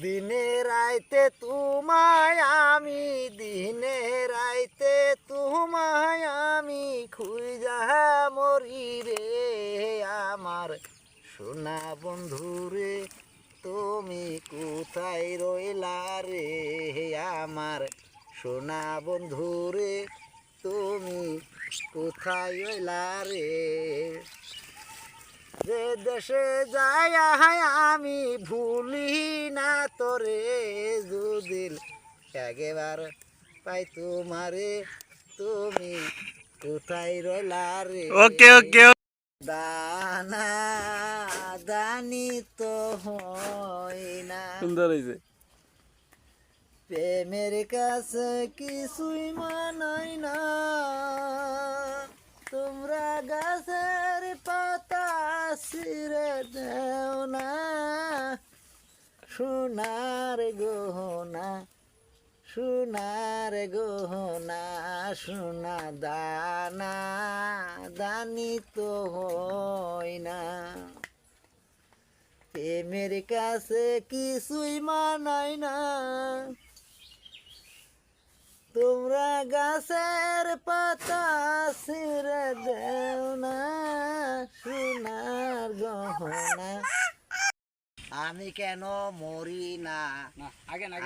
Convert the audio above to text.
দিনে রাইতে তোমায় আমি, দিনে রাইতে তোমায় আমি খুঁজা মরি রে আমার সোনা বন্ধু রে, তুমি কোথায় রইলা রে আমার সোনা বন্ধু রে, তুমি কোথায় রইলা রে। যে দেশে যাই আমি ভুলি না তোরে, দুদিন একবার পাই তোমারে, তুমি কোথায় রইলা রে। ওকে ওকে। দানা দানি তো হয় না, সুন্দর হয়েছে। প্রেমের কাছে কিছুই মানায় না, তোমরা গাছের পাতা ছিঁড়ে দেও না, সোনার গহনা সোনার গহনা, সোনা দানা দানি তো হয় না, প্রেমের কাছে কিছুই মানায় না, তোমরা গাছের পাতা ছিঁড়ে দেও না, সোনার গহনা। আমি কেন মরি না, আগে না।